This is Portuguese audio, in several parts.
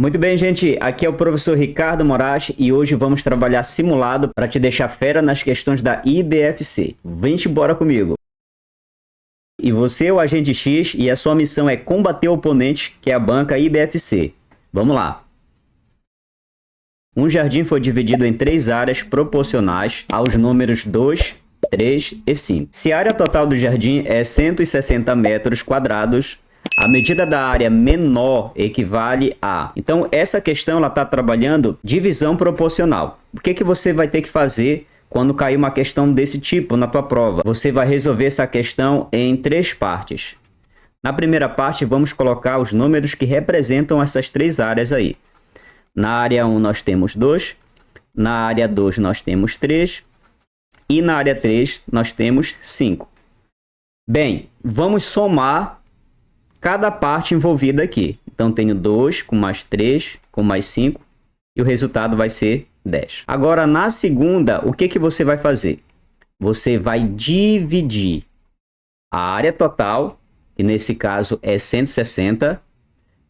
Muito bem, gente. Aqui é o professor Ricardo Moraes e hoje vamos trabalhar simulado para te deixar fera nas questões da IBFC. Vem embora comigo. E você é o agente X e a sua missão é combater o oponente, que é a banca IBFC. Vamos lá. Um jardim foi dividido em 3 áreas proporcionais aos números 2, 3 e 5. Se a área total do jardim é 160 metros quadrados, a medida da área menor equivale a... Então, essa questão ela está trabalhando divisão proporcional. O que você vai ter que fazer quando cair uma questão desse tipo na tua prova? Você vai resolver essa questão em 3 partes. Na primeira parte, vamos colocar os números que representam essas 3 áreas aí. Na área 1 nós temos 2, na área 2 nós temos 3 e na área 3 nós temos 5. Bem, vamos somar cada parte envolvida aqui. Então, tenho 2 com mais 3 com mais 5 e o resultado vai ser 10. Agora, na segunda, o que você vai fazer? Você vai dividir a área total, que nesse caso é 160,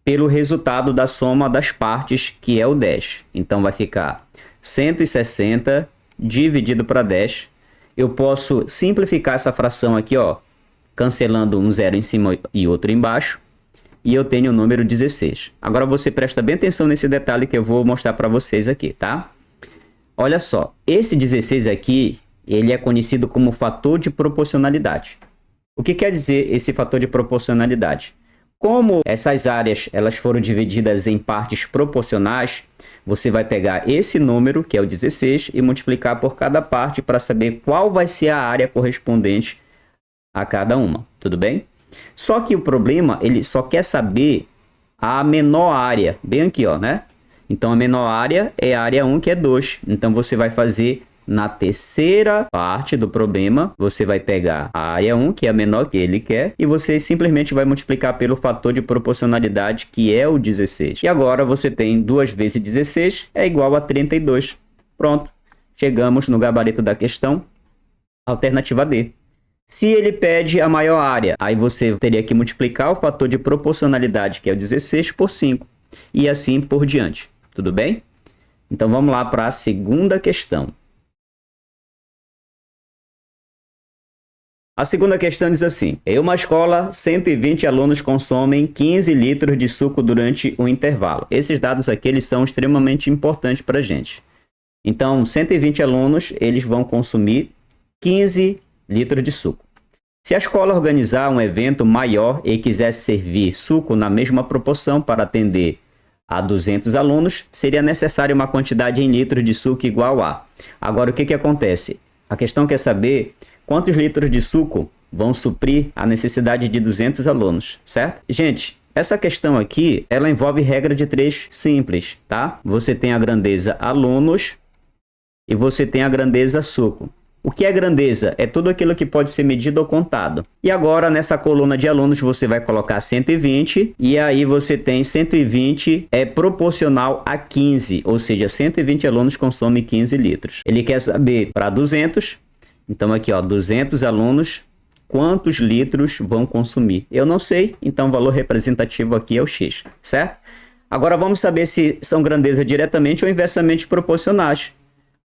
pelo resultado da soma das partes, que é o 10. Então, vai ficar 160 dividido para 10. Eu posso simplificar essa fração aqui, ó, cancelando um zero em cima e outro embaixo, e eu tenho o número 16. Agora você presta bem atenção nesse detalhe que eu vou mostrar para vocês aqui, tá? Olha só, esse 16 aqui, ele é conhecido como fator de proporcionalidade. O que quer dizer esse fator de proporcionalidade? Como essas áreas elas foram divididas em partes proporcionais, você vai pegar esse número, que é o 16, e multiplicar por cada parte para saber qual vai ser a área correspondente a cada uma, tudo bem? Só que o problema, ele só quer saber a menor área, bem aqui, ó, né? Então, a menor área é a área 1, que é 2. Então, você vai fazer na terceira parte do problema, você vai pegar a área 1, que é a menor que ele quer, e você simplesmente vai multiplicar pelo fator de proporcionalidade, que é o 16. E agora, você tem 2 vezes 16 é igual a 32. Pronto, chegamos no gabarito da questão, alternativa D. Se ele pede a maior área, aí você teria que multiplicar o fator de proporcionalidade, que é o 16, por 5. E assim por diante. Tudo bem? Então vamos lá para a segunda questão. A segunda questão diz assim: em uma escola, 120 alunos consomem 15 litros de suco durante o intervalo. Esses dados aqui eles são extremamente importantes para a gente. Então, 120 alunos eles vão consumir 15 litros de suco. Se a escola organizar um evento maior e quisesse servir suco na mesma proporção para atender a 200 alunos, seria necessária uma quantidade em litros de suco igual a... Agora, o que acontece? A questão quer saber quantos litros de suco vão suprir a necessidade de 200 alunos, certo? Gente, essa questão aqui, ela envolve regra de 3 simples, tá? Você tem a grandeza alunos e você tem a grandeza suco. O que é grandeza? É tudo aquilo que pode ser medido ou contado. E agora, nessa coluna de alunos, você vai colocar 120. E aí você tem 120 é proporcional a 15. Ou seja, 120 alunos consomem 15 litros. Ele quer saber para 200. Então aqui, ó, 200 alunos, quantos litros vão consumir? Eu não sei. Então o valor representativo aqui é o X, certo? Agora vamos saber se são grandezas diretamente ou inversamente proporcionais.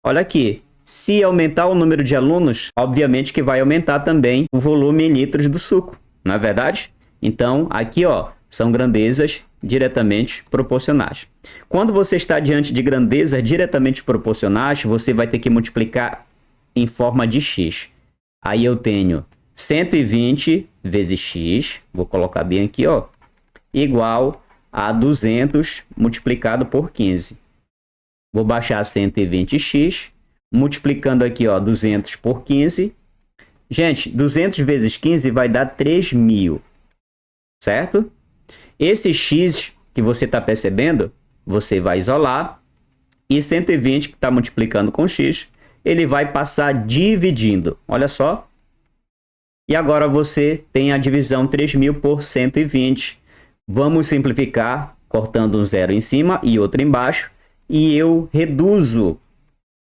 Olha aqui. Se aumentar o número de alunos, obviamente que vai aumentar também o volume em litros do suco, não é verdade? Então, aqui, ó, são grandezas diretamente proporcionais. Quando você está diante de grandezas diretamente proporcionais, você vai ter que multiplicar em forma de x. Aí eu tenho 120 vezes x, vou colocar bem aqui, ó, igual a 200 multiplicado por 15. Vou baixar 120x. Multiplicando aqui, ó, 200 por 15. Gente, 200 vezes 15 vai dar 3.000. Certo? Esse x que você está percebendo, você vai isolar. E 120 que está multiplicando com x, ele vai passar dividindo. Olha só. E agora você tem a divisão 3.000 por 120. Vamos simplificar, cortando um zero em cima e outro embaixo. E eu reduzo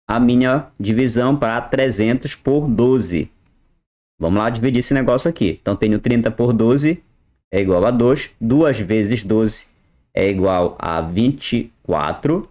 a minha divisão para 300 por 12. Vamos lá dividir esse negócio aqui. Então, tenho 30 por 12 é igual a 2. 2 vezes 12 é igual a 24.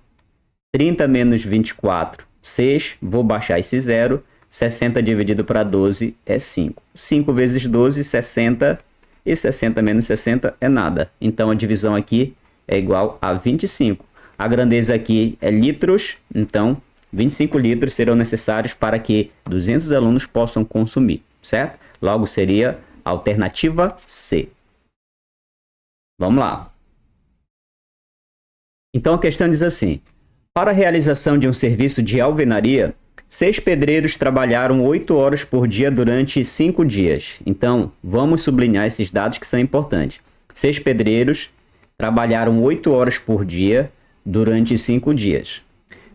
30 menos 24, 6. Vou baixar esse 0. 60 dividido para 12 é 5. 5 vezes 12, 60. E 60 menos 60 é nada. Então, a divisão aqui é igual a 25. A grandeza aqui é litros. Então, 25 litros serão necessários para que 200 alunos possam consumir, certo? Logo, seria a alternativa C. Vamos lá. Então, a questão diz assim: para a realização de um serviço de alvenaria, 6 pedreiros trabalharam 8 horas por dia durante 5 dias. Então, vamos sublinhar esses dados que são importantes. 6 pedreiros trabalharam 8 horas por dia durante 5 dias.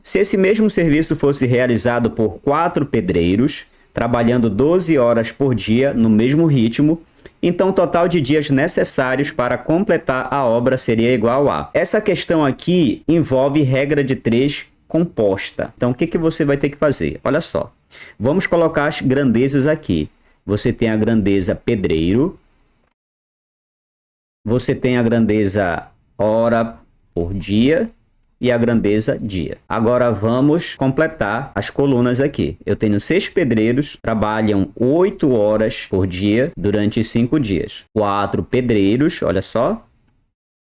Se esse mesmo serviço fosse realizado por 4 pedreiros, trabalhando 12 horas por dia no mesmo ritmo, então o total de dias necessários para completar a obra seria igual a... Essa questão aqui envolve regra de 3 composta. Então, o que você vai ter que fazer? Olha só. Vamos colocar as grandezas aqui. Você tem a grandeza pedreiro. Você tem a grandeza hora por dia. E a grandeza dia. Agora vamos completar as colunas aqui. Eu tenho 6 pedreiros, trabalham 8 horas por dia durante 5 dias. 4 pedreiros, olha só,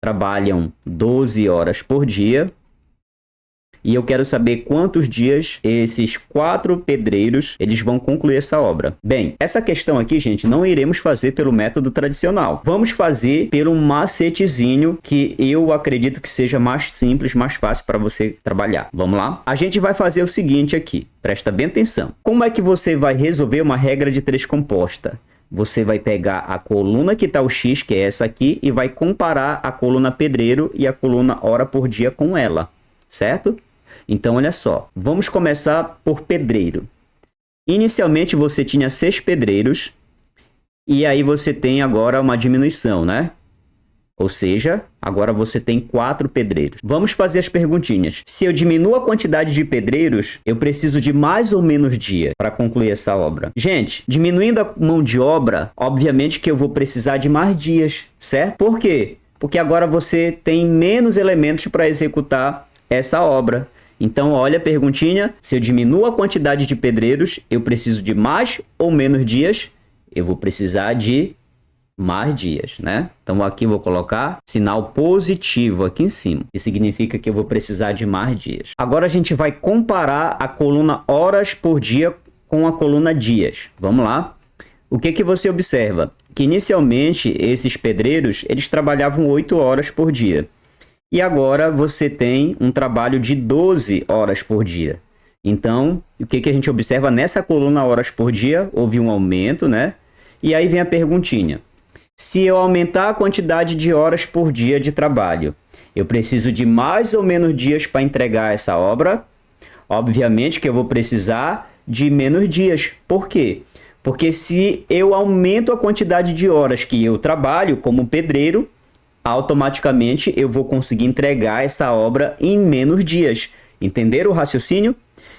trabalham 12 horas por dia. E eu quero saber quantos dias esses 4 pedreiros eles vão concluir essa obra. Bem, essa questão aqui, gente, não iremos fazer pelo método tradicional. Vamos fazer pelo macetezinho que eu acredito que seja mais simples, mais fácil para você trabalhar. Vamos lá? A gente vai fazer o seguinte aqui. Presta bem atenção. Como é que você vai resolver uma regra de 3 composta? Você vai pegar a coluna que está o X, que é essa aqui, e vai comparar a coluna pedreiro e a coluna hora por dia com ela. Certo? Então, olha só, vamos começar por pedreiro. Inicialmente, você tinha 6 pedreiros, e aí você tem agora uma diminuição, né? Ou seja, agora você tem 4 pedreiros. Vamos fazer as perguntinhas. Se eu diminuo a quantidade de pedreiros, eu preciso de mais ou menos dia para concluir essa obra? Gente, diminuindo a mão de obra, obviamente que eu vou precisar de mais dias, certo? Por quê? Porque agora você tem menos elementos para executar essa obra. Então, olha a perguntinha. Se eu diminuo a quantidade de pedreiros, eu preciso de mais ou menos dias? Eu vou precisar de mais dias, né? Então, aqui eu vou colocar sinal positivo aqui em cima, que significa que eu vou precisar de mais dias. Agora, a gente vai comparar a coluna horas por dia com a coluna dias. Vamos lá? O que você observa? Que, inicialmente, esses pedreiros, eles trabalhavam 8 horas por dia. E agora você tem um trabalho de 12 horas por dia. Então, o que a gente observa nessa coluna horas por dia? Houve um aumento, né? E aí vem a perguntinha. Se eu aumentar a quantidade de horas por dia de trabalho, eu preciso de mais ou menos dias para entregar essa obra? Obviamente que eu vou precisar de menos dias. Por quê? Porque se eu aumento a quantidade de horas que eu trabalho como pedreiro, automaticamente eu vou conseguir entregar essa obra em menos dias. Entenderam o raciocínio?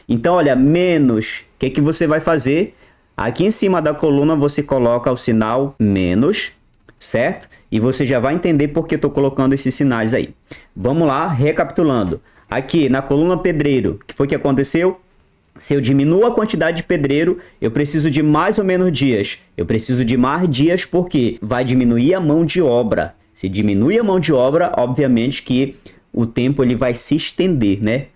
Então, olha, menos, o que você vai fazer? Aqui em cima da coluna você coloca o sinal menos, certo? E você já vai entender por que eu estou colocando esses sinais aí. Vamos lá, recapitulando. Aqui na coluna pedreiro, o que foi que aconteceu? Se eu diminuo a quantidade de pedreiro, eu preciso de mais ou menos dias. Eu preciso de mais dias porque vai diminuir a mão de obra. Se diminui a mão de obra, obviamente que o tempo ele vai se estender, né?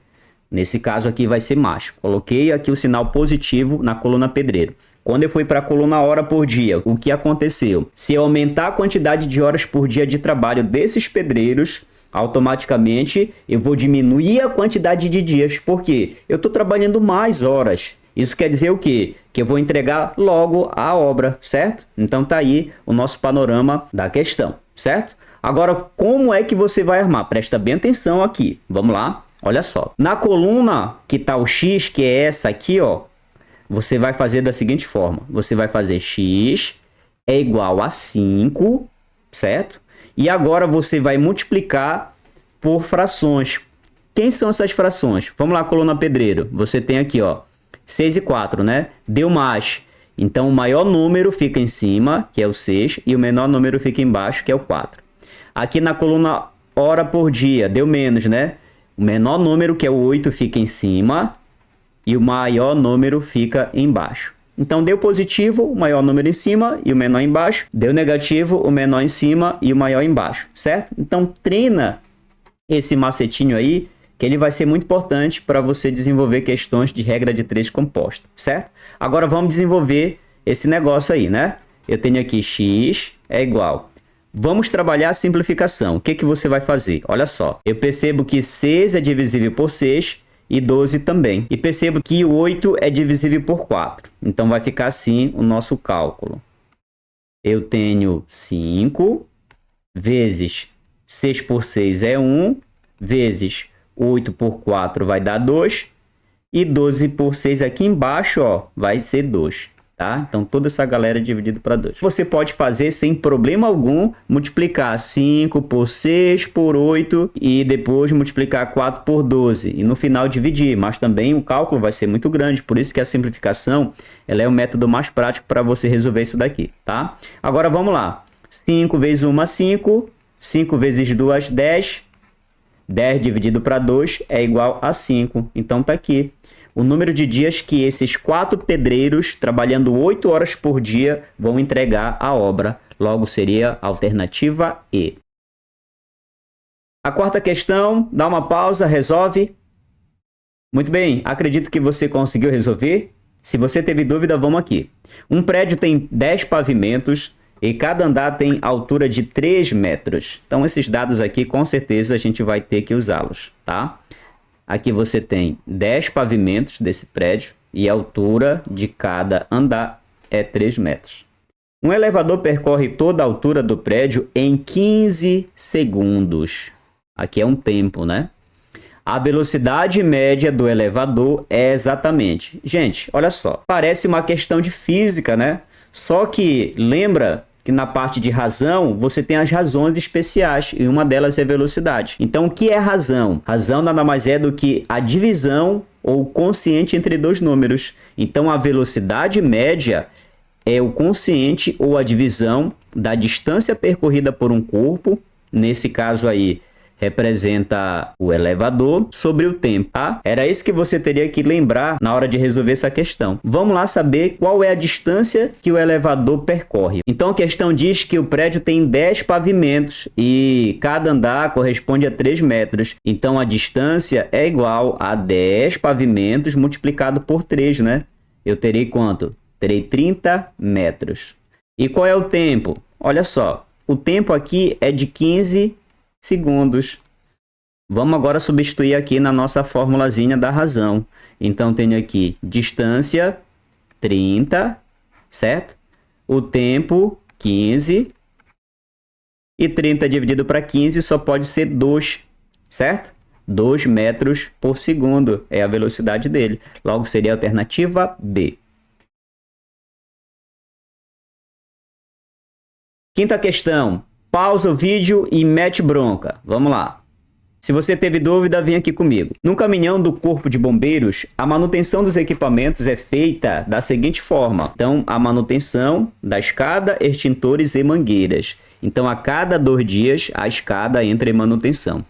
Nesse caso aqui vai ser mais. Coloquei aqui o sinal positivo na coluna pedreiro. Quando eu fui para a coluna hora por dia, o que aconteceu? Se eu aumentar a quantidade de horas por dia de trabalho desses pedreiros, automaticamente eu vou diminuir a quantidade de dias. Por quê? Eu estou trabalhando mais horas. Isso quer dizer o quê? Que eu vou entregar logo a obra, certo? Então tá aí o nosso panorama da questão, certo? Agora, como é que você vai armar? Presta bem atenção aqui. Vamos lá, olha só. Na coluna que tá o X, que é essa aqui, ó, você vai fazer da seguinte forma. Você vai fazer X é igual a 5, certo? E agora você vai multiplicar por frações. Quem são essas frações? Vamos lá, coluna pedreiro. Você tem aqui, ó, 6 e 4, né? Deu mais. Então, o maior número fica em cima, que é o 6, e o menor número fica embaixo, que é o 4. Aqui na coluna hora por dia. Deu menos, né? O menor número, que é o 8, fica em cima e o maior número fica embaixo. Então, deu positivo, o maior número em cima e o menor embaixo. Deu negativo, o menor em cima e o maior embaixo, certo? Então, treina esse macetinho aí, que ele vai ser muito importante para você desenvolver questões de regra de 3 composta, certo? Agora, vamos desenvolver esse negócio aí, né? Eu tenho aqui x é igual. Vamos trabalhar a simplificação. O que que você vai fazer? Olha só, eu percebo que 6 é divisível por 6 e 12 também. E percebo que 8 é divisível por 4. Então, vai ficar assim o nosso cálculo. Eu tenho 5 vezes 6 por 6 é 1, vezes 8 por 4 vai dar 2. E 12 por 6 aqui embaixo, ó, vai ser 2. Tá? Então, toda essa galera é dividida para 2. Você pode fazer sem problema algum, multiplicar 5 por 6 por 8 e depois multiplicar 4 por 12. E no final dividir, mas também o cálculo vai ser muito grande. Por isso que a simplificação ela é o método mais prático para você resolver isso daqui. Tá? Agora vamos lá. 5 vezes 1, 5. 5 vezes 2, 10. 10 dividido para 2 é igual a 5. Então, tá aqui o número de dias que esses 4 pedreiros, trabalhando 8 horas por dia, vão entregar a obra. Logo, seria a alternativa E. A quarta questão, dá uma pausa, resolve. Muito bem, acredito que você conseguiu resolver. Se você teve dúvida, vamos aqui. Um prédio tem 10 pavimentos e cada andar tem altura de 3 metros. Então, esses dados aqui, com certeza, a gente vai ter que usá-los, tá? Aqui você tem 10 pavimentos desse prédio e a altura de cada andar é 3 metros. Um elevador percorre toda a altura do prédio em 15 segundos. Aqui é um tempo, né? A velocidade média do elevador é exatamente... Gente, olha só. Parece uma questão de física, né? Só que lembra que na parte de razão, você tem as razões especiais, e uma delas é velocidade. Então, o que é razão? Razão nada mais é do que a divisão ou quociente entre dois números. Então, a velocidade média é o quociente ou a divisão da distância percorrida por um corpo, nesse caso aí, representa o elevador, sobre o tempo, tá? Era isso que você teria que lembrar na hora de resolver essa questão. Vamos lá saber qual é a distância que o elevador percorre. Então, a questão diz que o prédio tem 10 pavimentos e cada andar corresponde a 3 metros. Então, a distância é igual a 10 pavimentos multiplicado por 3, né? Eu terei quanto? Terei 30 metros. E qual é o tempo? Olha só, o tempo aqui é de 15 segundos. Vamos agora substituir aqui na nossa formulazinha da razão. Então, tenho aqui distância 30, certo? O tempo 15. E 30 dividido para 15 só pode ser 2, certo? 2 metros por segundo é a velocidade dele. Logo, seria a alternativa B. Quinta questão. Pausa o vídeo e mete bronca. Vamos lá. Se você teve dúvida, vem aqui comigo. No caminhão do Corpo de Bombeiros, a manutenção dos equipamentos é feita da seguinte forma. Então, a manutenção da escada, extintores e mangueiras. Então, a cada 2 dias, a escada entra em manutenção.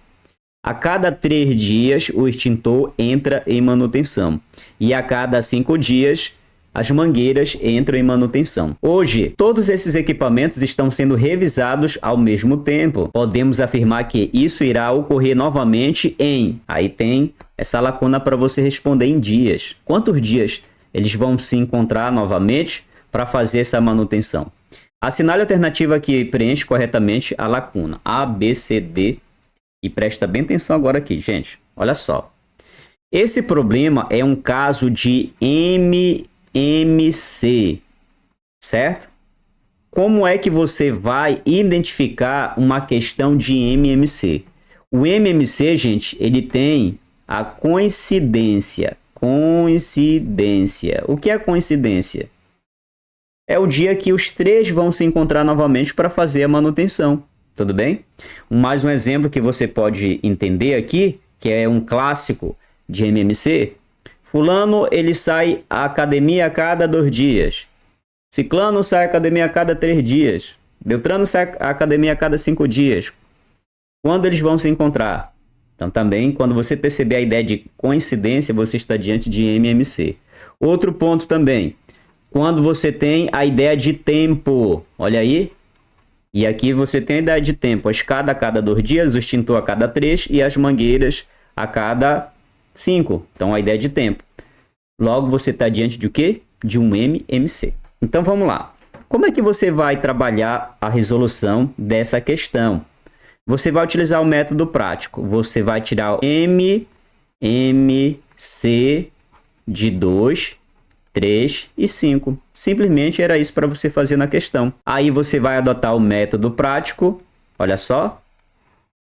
A cada 3 dias, o extintor entra em manutenção. E a cada 5 dias, as mangueiras entram em manutenção. Hoje, todos esses equipamentos estão sendo revisados ao mesmo tempo. Podemos afirmar que isso irá ocorrer novamente em... Aí tem essa lacuna para você responder em dias. Quantos dias eles vão se encontrar novamente para fazer essa manutenção? Assinale a alternativa que preenche corretamente a lacuna. A, B, C, D. E presta bem atenção agora aqui, gente. Olha só. Esse problema é um caso de MMC, certo? Como é que você vai identificar uma questão de MMC? O MMC, gente, ele tem a coincidência. Coincidência. O que é coincidência? É o dia que os 3 vão se encontrar novamente para fazer a manutenção. Tudo bem? Mais um exemplo que você pode entender aqui, que é um clássico de MMC. Fulano, ele sai à academia a cada 2 dias. Ciclano sai à academia a cada 3 dias. Beltrano sai à academia a cada 5 dias. Quando eles vão se encontrar? Então, também, quando você perceber a ideia de coincidência, você está diante de MMC. Outro ponto também, quando você tem a ideia de tempo. Olha aí. E aqui você tem a ideia de tempo. A escada a cada 2 dias, o extintor a cada 3 e as mangueiras a cada 5. Então, a ideia de tempo. Logo, você está diante de o quê? De um MMC. Então, vamos lá. Como é que você vai trabalhar a resolução dessa questão? Você vai utilizar o método prático. Você vai tirar o MMC de 2, 3 e 5. Simplesmente era isso para você fazer na questão. Aí você vai adotar o método prático. Olha só.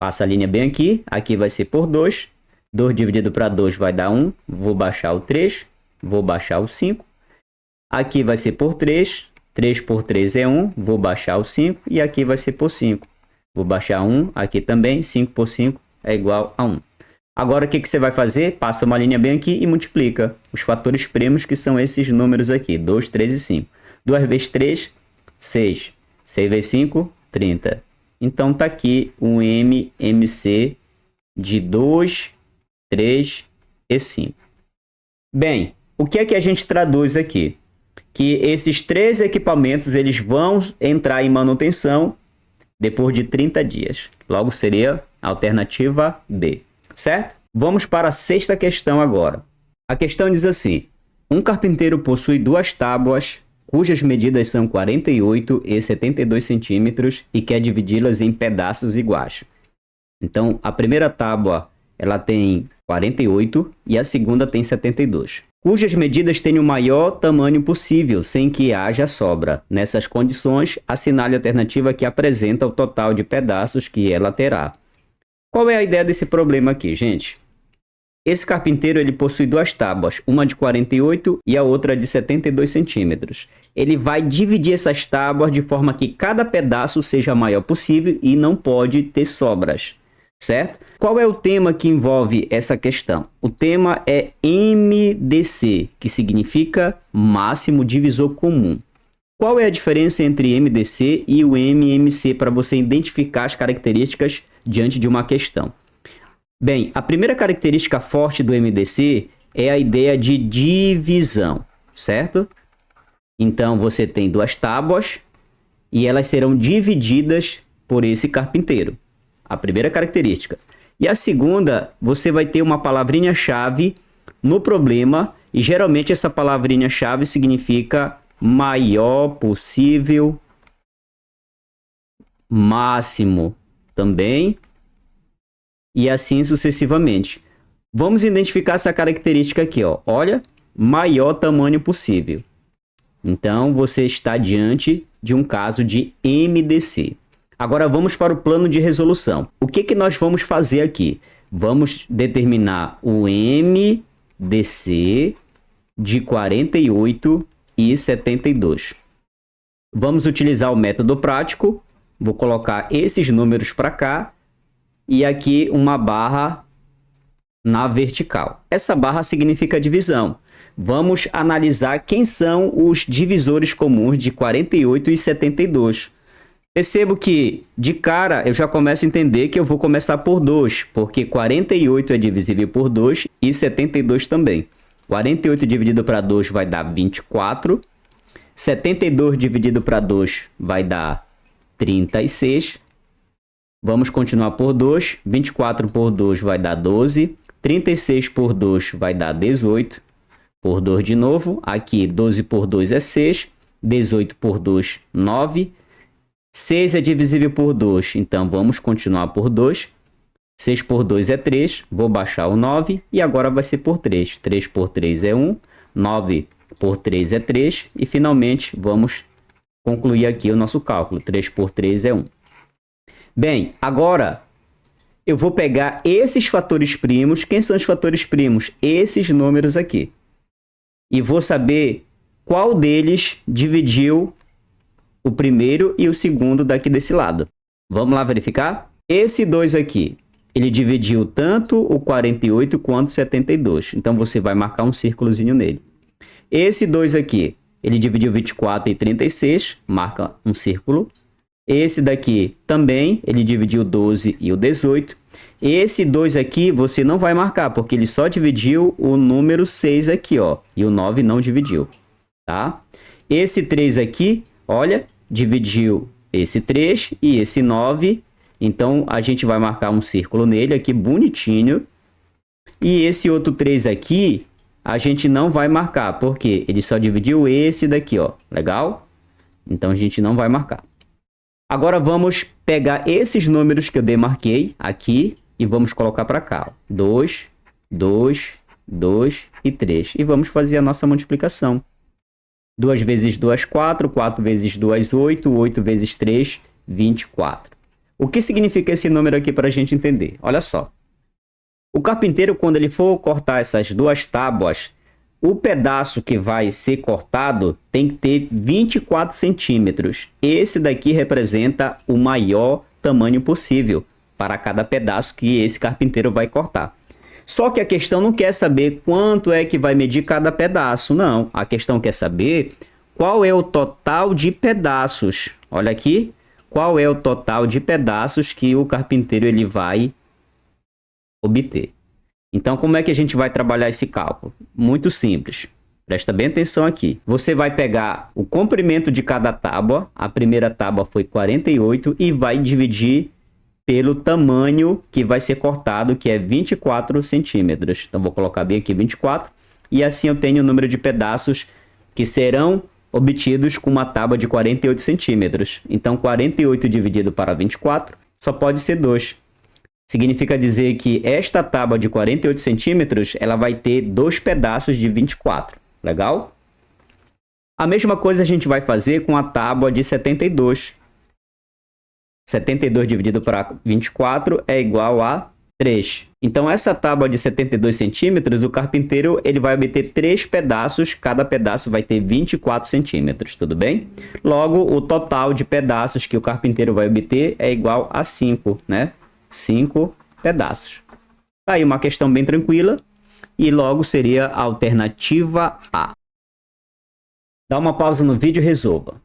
Passa a linha bem aqui. Aqui vai ser por 2. 2 dividido para 2 vai dar 1. Vou baixar o 3. Vou baixar o 5. Aqui vai ser por 3. 3 por 3 é 1. Vou baixar o 5. E aqui vai ser por 5. Vou baixar 1. Aqui também. 5 por 5 é igual a 1. Agora, o que você vai fazer? Passa uma linha bem aqui e multiplica os fatores primos, que são esses números aqui. 2, 3 e 5. 2 vezes 3, 6. 6 vezes 5, 30. Então, está aqui um MMC de 2, 3 e 5. Bem, o que é que a gente traduz aqui? Que esses 3 equipamentos eles vão entrar em manutenção depois de 30 dias. Logo, seria a alternativa B. Certo? Vamos para a 6ª questão agora. A questão diz assim: um carpinteiro possui 2 tábuas, cujas medidas são 48 e 72 centímetros e quer dividi-las em pedaços iguais. Então, a primeira tábua ela tem 48 e a segunda tem 72. Cujas medidas têm o maior tamanho possível, sem que haja sobra. Nessas condições, assinale a alternativa que apresenta o total de pedaços que ela terá. Qual é a ideia desse problema aqui, gente? Esse carpinteiro ele possui 2 tábuas, uma de 48 e a outra de 72 centímetros. Ele vai dividir essas tábuas de forma que cada pedaço seja o maior possível e não pode ter sobras, certo? Qual é o tema que envolve essa questão? O tema é MDC, que significa máximo divisor comum. Qual é a diferença entre MDC e o MMC para você identificar as características diante de uma questão? Bem, a primeira característica forte do MDC é a ideia de divisão, certo? Então, você tem 2 tábuas e elas serão divididas por esse carpinteiro. A primeira característica. E a segunda, você vai ter uma palavrinha-chave no problema e geralmente essa palavrinha-chave significa maior possível, máximo também, e assim sucessivamente. Vamos identificar essa característica aqui, ó. Olha, maior tamanho possível. Então, você está diante de um caso de MDC. Agora, vamos para o plano de resolução. O que nós vamos fazer aqui? Vamos determinar o MDC de 48 e 72. Vamos utilizar o método prático. Vou colocar esses números para cá e aqui uma barra na vertical. Essa barra significa divisão. Vamos analisar quem são os divisores comuns de 48 e 72. Percebo que, de cara, eu já começo a entender que eu vou começar por 2, porque 48 é divisível por 2 e 72 também. 48 dividido para 2 vai dar 24. 72 dividido para 2 vai dar 36. Vamos continuar por 2. 24 por 2 vai dar 12. 36 por 2 vai dar 18. Por 2 de novo. Aqui 12 por 2 é 6. 18 por 2, 9. 6 é divisível por 2. Então vamos continuar por 2. 6 por 2 é 3. Vou baixar o 9. E agora vai ser por 3. 3 por 3 é 1. 9 por 3 é 3. E finalmente vamos concluir aqui o nosso cálculo. 3 por 3 é 1. Bem, agora eu vou pegar esses fatores primos. Quem são os fatores primos? Esses números aqui. E vou saber qual deles dividiu o primeiro e o segundo daqui desse lado. Vamos lá verificar? Esse 2 aqui, ele dividiu tanto o 48 quanto o 72. Então, você vai marcar um círculozinho nele. Esse 2 aqui, ele dividiu 24 e 36. Marca um círculo. Esse daqui também, ele dividiu o 12 e o 18. Esse 2 aqui você não vai marcar, porque ele só dividiu o número 6 aqui, ó. E o 9 não dividiu, tá? Esse 3 aqui, olha, dividiu esse 3 e esse 9. Então, a gente vai marcar um círculo nele aqui, bonitinho. E esse outro 3 aqui, a gente não vai marcar, porque ele só dividiu esse daqui, ó. Legal? Então, a gente não vai marcar. Agora, vamos pegar esses números que eu demarquei aqui e vamos colocar para cá. 2, 2, 2 e 3. E vamos fazer a nossa multiplicação. 2 vezes 2, 4. 4 vezes 2, 8. 8 vezes 3, 24. O que significa esse número aqui para a gente entender? Olha só. O carpinteiro, quando ele for cortar essas duas tábuas, o pedaço que vai ser cortado tem que ter 24 centímetros. Esse daqui representa o maior tamanho possível para cada pedaço que esse carpinteiro vai cortar. Só que a questão não quer saber quanto é que vai medir cada pedaço, não. A questão quer saber qual é o total de pedaços. Olha aqui, qual é o total de pedaços que o carpinteiro ele vai obter. Então, como é que a gente vai trabalhar esse cálculo? Muito simples. Presta bem atenção aqui. Você vai pegar o comprimento de cada tábua. A primeira tábua foi 48 e vai dividir pelo tamanho que vai ser cortado, que é 24 centímetros. Então, vou colocar bem aqui 24. E assim eu tenho o número de pedaços que serão obtidos com uma tábua de 48 centímetros. Então, 48 dividido para 24 só pode ser 2. Significa dizer que esta tábua de 48 centímetros, ela vai ter 2 pedaços de 24. Legal? A mesma coisa a gente vai fazer com a tábua de 72. 72 dividido para 24 é igual a 3. Então, essa tábua de 72 centímetros, o carpinteiro ele vai obter 3 pedaços. Cada pedaço vai ter 24 centímetros, tudo bem? Logo, o total de pedaços que o carpinteiro vai obter é igual a 5, né? 5 pedaços. Tá aí uma questão bem tranquila e logo seria a alternativa A. Dá uma pausa no vídeo e resolva.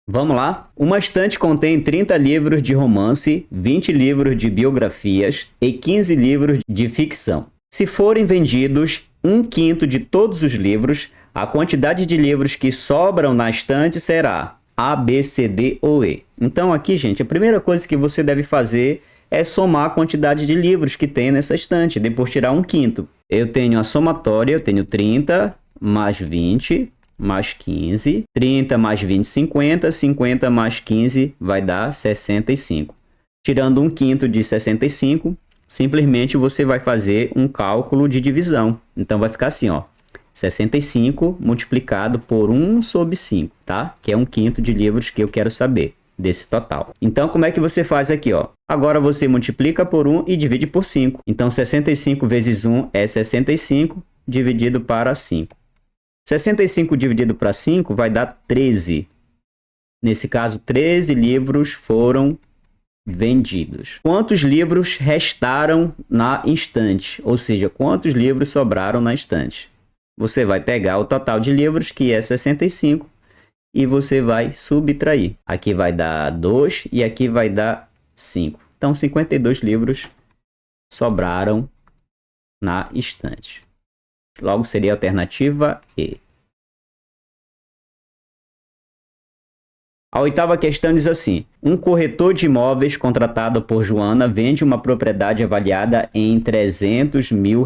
Vamos lá? Uma estante contém 30 livros de romance, 20 livros de biografias e 15 livros de ficção. Se forem vendidos 1/5 de todos os livros, a quantidade de livros que sobram na estante será A, B, C, D ou E. Então aqui, gente, a primeira coisa que você deve fazer é somar a quantidade de livros que tem nessa estante, depois tirar 1/5. Eu tenho a somatória, eu tenho 30 mais 20 mais 15, 30 mais 20, 50, 50 mais 15 vai dar 65. Tirando 1/5 de 65, simplesmente você vai fazer um cálculo de divisão. Então vai ficar assim, ó. 65 multiplicado por 1/5, tá? Que é 1/5 de livros que eu quero saber desse total. Então, como é que você faz aqui, ó? Agora você multiplica por 1 e divide por 5. Então, 65 vezes 1 é 65 dividido para 5. 65 dividido para 5 vai dar 13. Nesse caso, 13 livros foram vendidos. Quantos livros restaram na estante? Ou seja, quantos livros sobraram na estante? Você vai pegar o total de livros, que é 65, e você vai subtrair. Aqui vai dar 2 e aqui vai dar 5. Então, 52 livros sobraram na estante. Logo, seria a alternativa E. A oitava questão diz assim: um corretor de imóveis contratado por Joana vende uma propriedade avaliada em R$300 mil,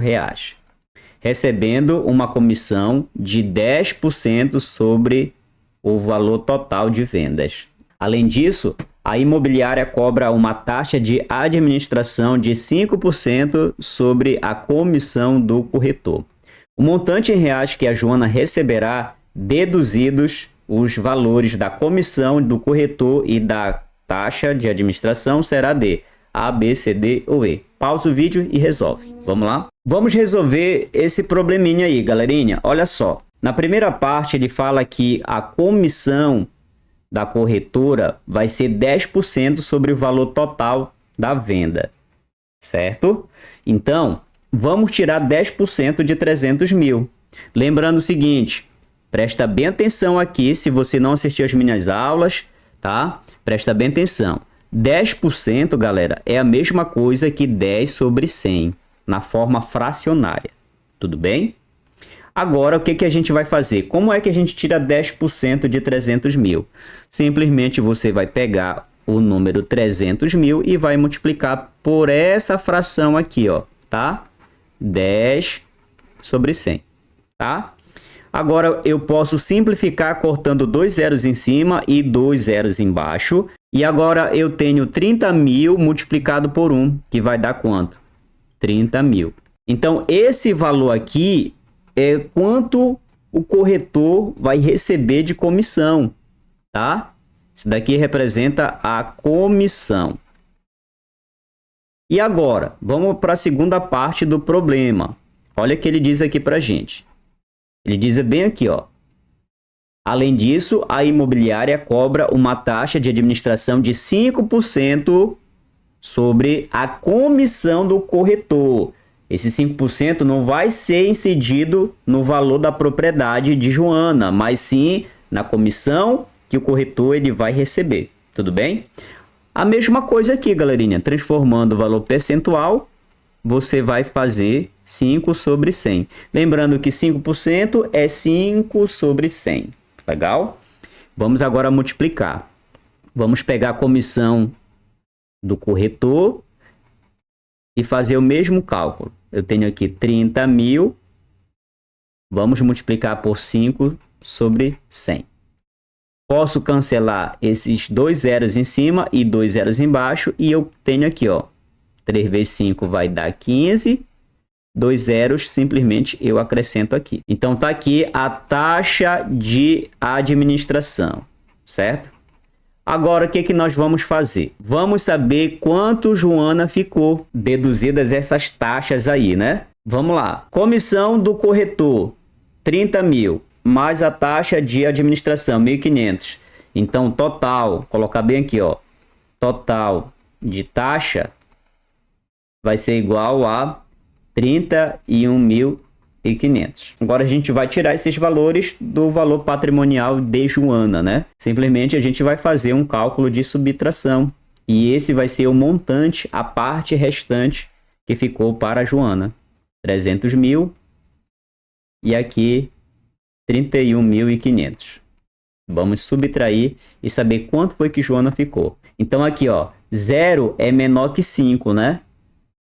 recebendo uma comissão de 10% sobre o valor total de vendas. Além disso, a imobiliária cobra uma taxa de administração de 5% sobre a comissão do corretor. O montante em reais que a Joana receberá, deduzidos os valores da comissão do corretor e da taxa de administração, será de A, B, C, D ou E. Pausa o vídeo e resolve. Vamos lá? Vamos resolver esse probleminha aí, galerinha. Olha só. Na primeira parte, ele fala que a comissão da corretora vai ser 10% sobre o valor total da venda. Certo? Então, vamos tirar 10% de 300 mil. Lembrando o seguinte, presta bem atenção aqui, se você não assistiu às minhas aulas, tá? Presta bem atenção. 10%, galera, é a mesma coisa que 10 sobre 100, na forma fracionária. Tudo bem? Agora, o que a gente vai fazer? Como é que a gente tira 10% de 300 mil? Simplesmente você vai pegar o número 300 mil e vai multiplicar por essa fração aqui, ó, tá? 10 sobre 100, tá? Agora, eu posso simplificar cortando 2 zeros em cima e 2 zeros embaixo. E agora eu tenho 30 mil multiplicado por 1, que vai dar quanto? 30 mil. Então, esse valor aqui é quanto o corretor vai receber de comissão, tá? Isso daqui representa a comissão. E agora, vamos para a segunda parte do problema. Olha o que ele diz aqui para a gente. Ele diz bem aqui, ó. Além disso, a imobiliária cobra uma taxa de administração de 5% sobre a comissão do corretor. Esse 5% não vai ser incidido no valor da propriedade de Joana, mas sim na comissão que o corretor ele vai receber. Tudo bem? A mesma coisa aqui, galerinha. Transformando o valor percentual, você vai fazer 5 sobre 100. Lembrando que 5% é 5 sobre 100. Legal? Vamos agora multiplicar. Vamos pegar a comissão do corretor e fazer o mesmo cálculo. Eu tenho aqui 30 mil. Vamos multiplicar por 5 sobre 100. Posso cancelar esses 2 zeros em cima e 2 zeros embaixo. E eu tenho aqui, ó, 3 vezes 5 vai dar 15. 2 zeros, simplesmente eu acrescento aqui. Então, tá aqui a taxa de administração, certo? Agora, o que nós vamos fazer? Vamos saber quanto Joana ficou, deduzidas essas taxas aí, né? Vamos lá. Comissão do corretor, 30 mil, mais a taxa de administração, 1.500. Então, total, colocar bem aqui, ó, total de taxa vai ser igual a 31.500. Agora a gente vai tirar esses valores do valor patrimonial de Joana, né? Simplesmente a gente vai fazer um cálculo de subtração. E esse vai ser o montante, a parte restante que ficou para a Joana. 300 mil e aqui 31.500. Vamos subtrair e saber quanto foi que Joana ficou. Então aqui, ó, 0 é menor que 5, né?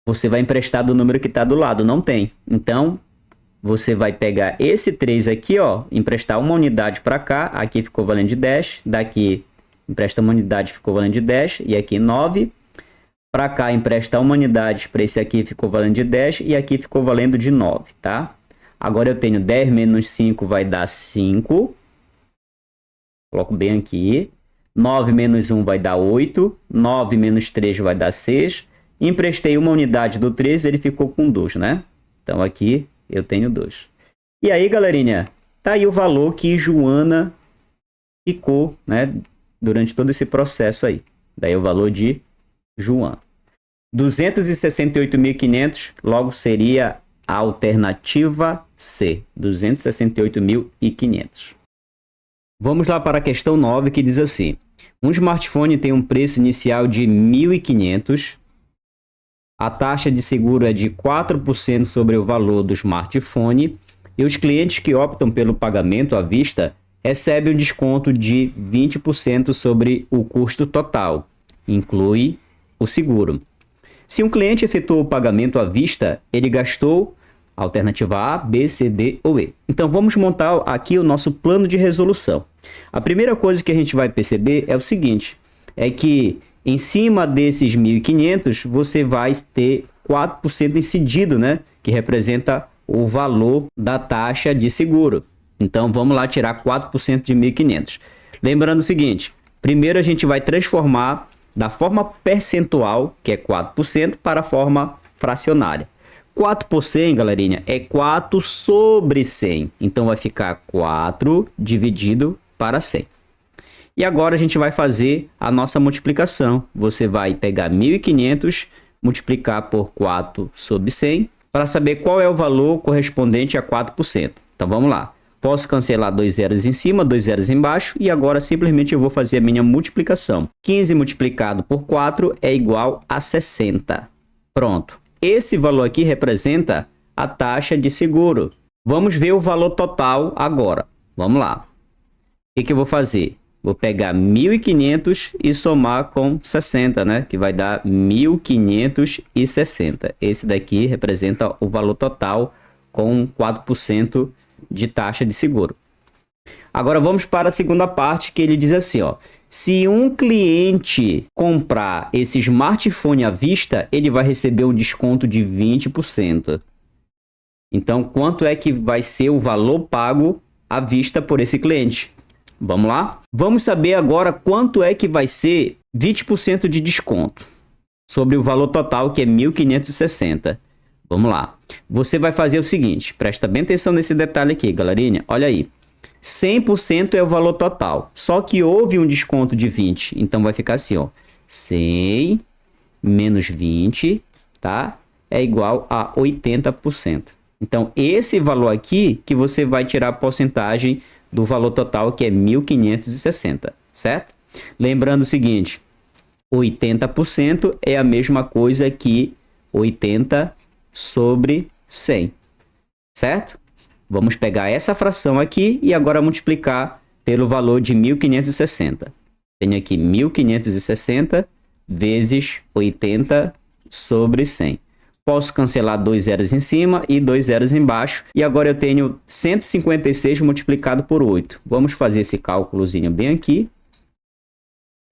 Você vai emprestar do número que está do lado, não tem. Então, você vai pegar esse 3 aqui, ó, emprestar uma unidade para cá, aqui ficou valendo de 10, daqui empresta uma unidade, ficou valendo de 10, e aqui 9. Para cá, empresta uma unidade, para esse aqui ficou valendo de 10, e aqui ficou valendo de 9, tá? Agora eu tenho 10 menos 5 vai dar 5. Coloco bem aqui. 9 menos 1 vai dar 8. 9 menos 3 vai dar 6. Emprestei uma unidade do 3, ele ficou com 2, né? Então aqui eu tenho 2. E aí, galerinha, tá aí o valor que Joana ficou, né? Durante todo esse processo aí. Daí o valor de Joana. 268.500, logo seria a alternativa C. 268.500. Vamos lá para a questão 9, que diz assim. Um smartphone tem um preço inicial de 1.500. A taxa de seguro é de 4% sobre o valor do smartphone e os clientes que optam pelo pagamento à vista recebem um desconto de 20% sobre o custo total, inclui o seguro. Se um cliente efetuou o pagamento à vista, ele gastou a alternativa A, B, C, D ou E. Então vamos montar aqui o nosso plano de resolução. A primeira coisa que a gente vai perceber é o seguinte, é que em cima desses 1.500, você vai ter 4% incidido, né? Que representa o valor da taxa de seguro. Então, vamos lá tirar 4% de 1.500. Lembrando o seguinte, primeiro a gente vai transformar da forma percentual, que é 4%, para a forma fracionária. 4 por 100, galerinha, é 4 sobre 100. Então, vai ficar 4 dividido para 100. E agora a gente vai fazer a nossa multiplicação. Você vai pegar 1.500, multiplicar por 4 sobre 100, para saber qual é o valor correspondente a 4%. Então vamos lá. Posso cancelar 2 zeros em cima, 2 zeros embaixo e agora simplesmente eu vou fazer a minha multiplicação. 15 multiplicado por 4 é igual a 60. Pronto. Esse valor aqui representa a taxa de seguro. Vamos ver o valor total agora. Vamos lá. O que eu vou fazer? Vou pegar 1.500 e somar com 60, né? Que vai dar 1.560. Esse daqui representa o valor total com 4% de taxa de seguro. Agora vamos para a segunda parte, que ele diz assim, ó. Se um cliente comprar esse smartphone à vista, ele vai receber um desconto de 20%. Então, quanto é que vai ser o valor pago à vista por esse cliente? Vamos lá? Vamos saber agora quanto é que vai ser 20% de desconto sobre o valor total, que é 1.560. Vamos lá. Você vai fazer o seguinte, presta bem atenção nesse detalhe aqui, galerinha. Olha aí. 100% é o valor total, só que houve um desconto de 20, então vai ficar assim, ó. 100 menos 20, tá? É igual a 80%. Então, esse valor aqui que você vai tirar a porcentagem do valor total, que é 1.560, certo? Lembrando o seguinte, 80% é a mesma coisa que 80 sobre 100, certo? Vamos pegar essa fração aqui e agora multiplicar pelo valor de 1.560. Tenho aqui 1.560 vezes 80 sobre 100. Posso cancelar 2 zeros em cima e 2 zeros embaixo. E agora eu tenho 156 multiplicado por 8. Vamos fazer esse cálculozinho bem aqui.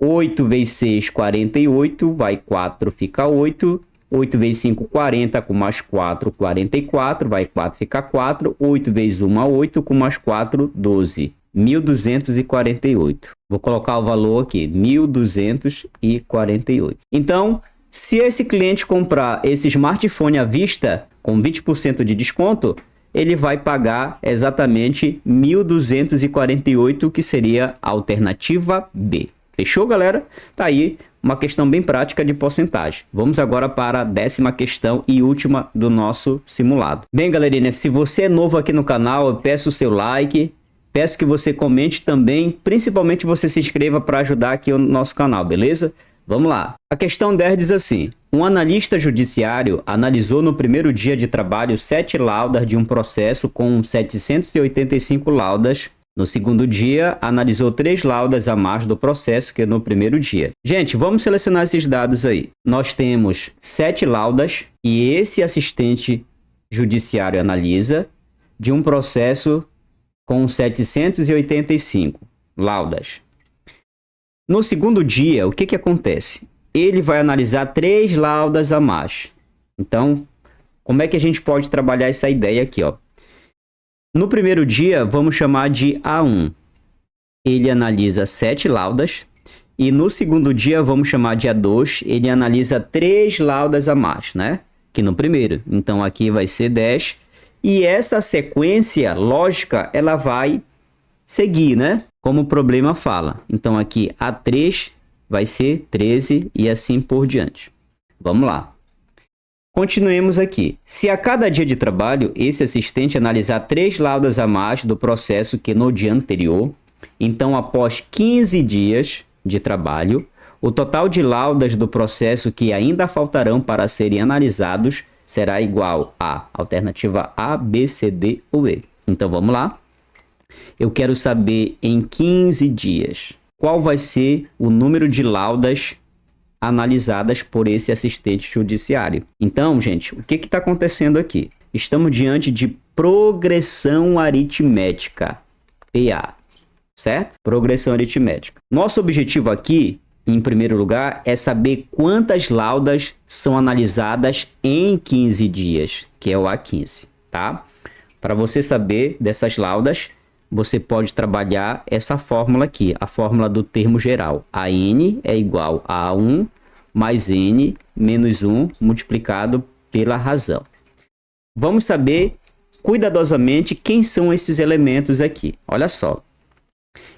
8 vezes 6, 48. Vai 4, fica 8. 8 vezes 5, 40, com mais 4, 44, vai 4, fica 4, 8 vezes 1, 8, com mais 4, 12, 1.248. Vou colocar o valor aqui, 1.248. Então, se esse cliente comprar esse smartphone à vista, com 20% de desconto, ele vai pagar exatamente 1.248, que seria a alternativa B. Fechou, galera? Tá aí uma questão bem prática de porcentagem. Vamos agora para a 10ª questão e última do nosso simulado. Bem, galerinha, se você é novo aqui no canal, eu peço o seu like, peço que você comente também, principalmente você se inscreva para ajudar aqui o nosso canal, beleza? Vamos lá. A questão 10 diz assim: um analista judiciário analisou no primeiro dia de trabalho 7 laudas de um processo com 785 laudas. No segundo dia, analisou 3 laudas a mais do processo que no primeiro dia. Gente, vamos selecionar esses dados aí. Nós temos 7 laudas e esse assistente judiciário analisa de um processo com 785 laudas. No segundo dia, o que acontece? Ele vai analisar 3 laudas a mais. Então, como é que a gente pode trabalhar essa ideia aqui, ó? No primeiro dia, vamos chamar de A1. Ele analisa 7 laudas. E no segundo dia, vamos chamar de A2. Ele analisa 3 laudas a mais, né? Que no primeiro. Então, aqui vai ser 10. E essa sequência lógica, ela vai seguir, né? Como o problema fala. Então, aqui A3 vai ser 13 e assim por diante. Vamos lá. Continuemos aqui. Se a cada dia de trabalho, esse assistente analisar 3 laudas a mais do processo que no dia anterior, então após 15 dias de trabalho, o total de laudas do processo que ainda faltarão para serem analisados será igual a alternativa A, B, C, D ou E. Então vamos lá. Eu quero saber em 15 dias qual vai ser o número de laudas analisadas por esse assistente judiciário. Então, gente, o que está acontecendo aqui? Estamos diante de progressão aritmética, PA, certo? Progressão aritmética. Nosso objetivo aqui, em primeiro lugar, é saber quantas laudas são analisadas em 15 dias, que é o A15, tá? Para você saber dessas laudas, você pode trabalhar essa fórmula aqui, a fórmula do termo geral. A N é igual a 1 mais N menos 1 multiplicado pela razão. Vamos saber cuidadosamente quem são esses elementos aqui. Olha só.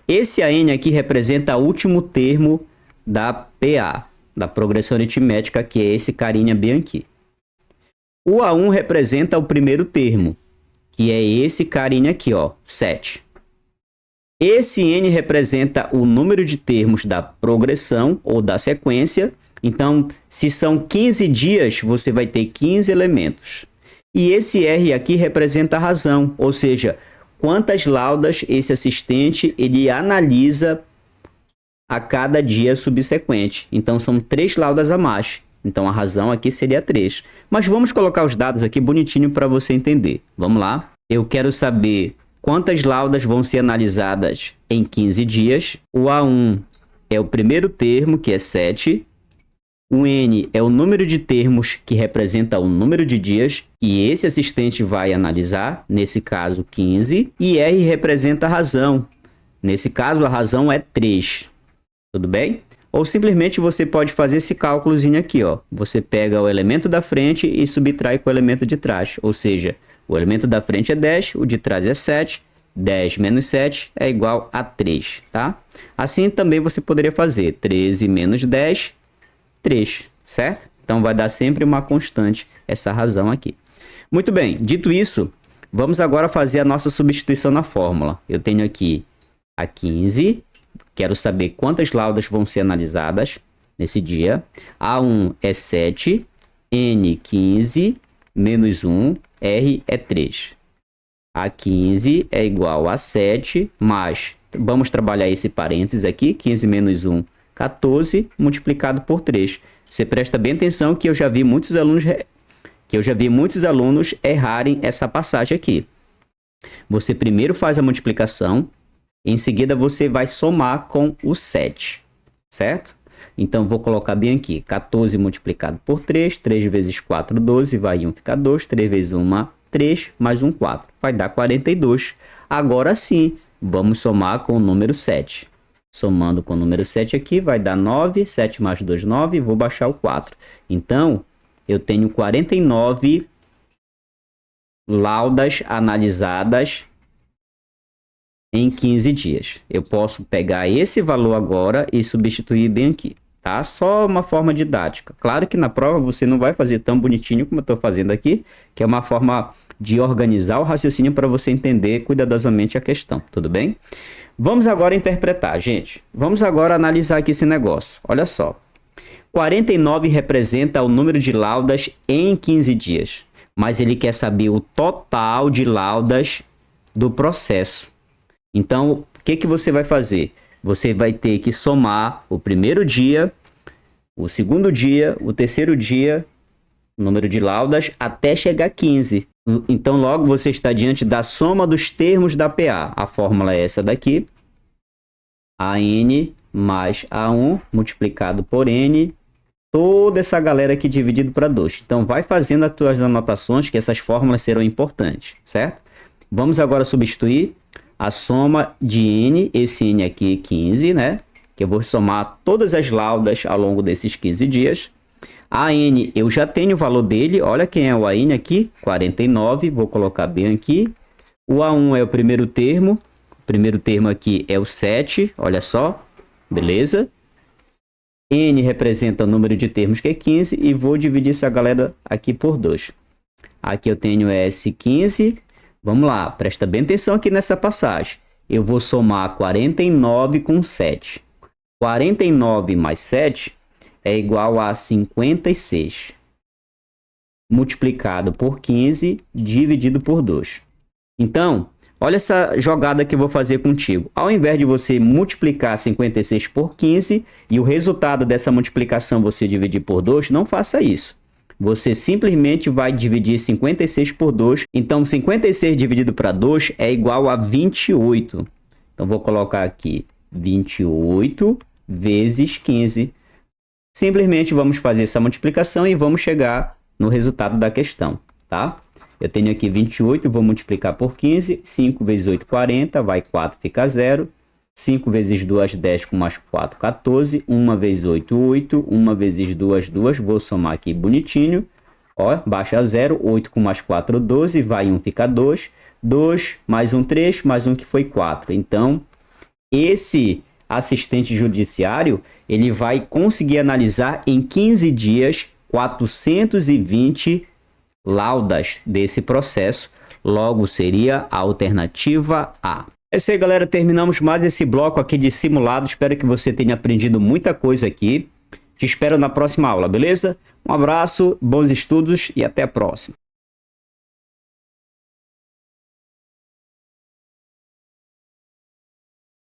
Esse AN aqui representa o último termo da PA, da progressão aritmética, que é esse carinha bem aqui. O A1 representa o primeiro termo, que é esse carinha aqui, ó, 7. Esse n representa o número de termos da progressão ou da sequência. Então, se são 15 dias, você vai ter 15 elementos. E esse R aqui representa a razão, ou seja, quantas laudas esse assistente ele analisa a cada dia subsequente. Então, são 3 laudas a mais. Então, a razão aqui seria 3. Mas vamos colocar os dados aqui bonitinho para você entender. Vamos lá. Eu quero saber quantas laudas vão ser analisadas em 15 dias. O A1 é o primeiro termo, que é 7. O N é o número de termos que representa o número de dias que esse assistente vai analisar, nesse caso 15. E R representa a razão. Nesse caso, a razão é 3. Tudo bem? Ou simplesmente você pode fazer esse cálculozinho aqui, ó. Você pega o elemento da frente e subtrai com o elemento de trás. Ou seja, o elemento da frente é 10, o de trás é 7. 10 menos 7 é igual a 3, tá? Assim também você poderia fazer 13 menos 10, 3, certo? Então vai dar sempre uma constante essa razão aqui. Muito bem, dito isso, vamos agora fazer a nossa substituição na fórmula. Eu tenho aqui a 15, quero saber quantas laudas vão ser analisadas nesse dia. A1 é 7, N 15, menos 1, R é 3. A15 é igual a 7, mais, vamos trabalhar esse parênteses aqui, 15 menos 1, 14, multiplicado por 3. Você presta bem atenção que eu já vi muitos alunos errarem essa passagem aqui. Você primeiro faz a multiplicação, em seguida você vai somar com o 7, certo? Então, vou colocar bem aqui, 14 multiplicado por 3, 3 vezes 4, 12, vai 1, fica 2, 3 vezes 1, 3, mais 1, 4, vai dar 42. Agora sim, vamos somar com o número 7. Somando com o número 7 aqui, vai dar 9, 7 mais 2, 9, vou baixar o 4. Então, eu tenho 49 laudas analisadas em 15 dias. Eu posso pegar esse valor agora e substituir bem aqui, tá? Só uma forma didática. Claro que na prova você não vai fazer tão bonitinho como eu estou fazendo aqui, que é uma forma de organizar o raciocínio para você entender cuidadosamente a questão, tudo bem? Vamos agora interpretar, gente. Vamos agora analisar aqui esse negócio. Olha só. 49 representa o número de laudas em 15 dias, mas ele quer saber o total de laudas do processo. Então, o que você vai fazer? Você vai ter que somar o primeiro dia, o segundo dia, o terceiro dia, o número de laudas, até chegar a 15. Então, logo você está diante da soma dos termos da PA. A fórmula é essa daqui. AN mais A1 multiplicado por N. Toda essa galera aqui dividido para 2. Então, vai fazendo as tuas anotações, que essas fórmulas serão importantes, certo? Vamos agora substituir a soma de N, esse N aqui, 15, né? Que eu vou somar todas as laudas ao longo desses 15 dias. A N, eu já tenho o valor dele. Olha quem é o AN aqui, 49. Vou colocar bem aqui. O A1 é o primeiro termo. O primeiro termo aqui é o 7. Olha só. Beleza? N representa o número de termos, que é 15. E vou dividir essa galera aqui por 2. Aqui eu tenho S15. Vamos lá, presta bem atenção aqui nessa passagem. Eu vou somar 49 com 7. 49 mais 7 é igual a 56. Multiplicado por 15, dividido por 2. Então, olha essa jogada que eu vou fazer contigo. Ao invés de você multiplicar 56 por 15 e o resultado dessa multiplicação você dividir por 2, não faça isso. Você simplesmente vai dividir 56 por 2. Então, 56 dividido para 2 é igual a 28. Então, vou colocar aqui 28 vezes 15. Simplesmente vamos fazer essa multiplicação e vamos chegar no resultado da questão, tá? Eu tenho aqui 28, vou multiplicar por 15. 5 vezes 8, 40. Vai 4, fica 0. 5 vezes 2, 10, com mais 4, 14. 1 vezes 8, 8. 1 vezes 2, 2. Vou somar aqui bonitinho. Ó, baixa 0. 8 com mais 4, 12. Vai 1, fica 2. 2 mais 1, 3. Mais 1 que foi 4. Então, esse assistente judiciário, ele vai conseguir analisar em 15 dias 420 laudas desse processo, logo seria a alternativa A. É isso aí, galera, terminamos mais esse bloco aqui de simulado, espero que você tenha aprendido muita coisa aqui. Te espero na próxima aula, beleza? Um abraço, bons estudos e até a próxima.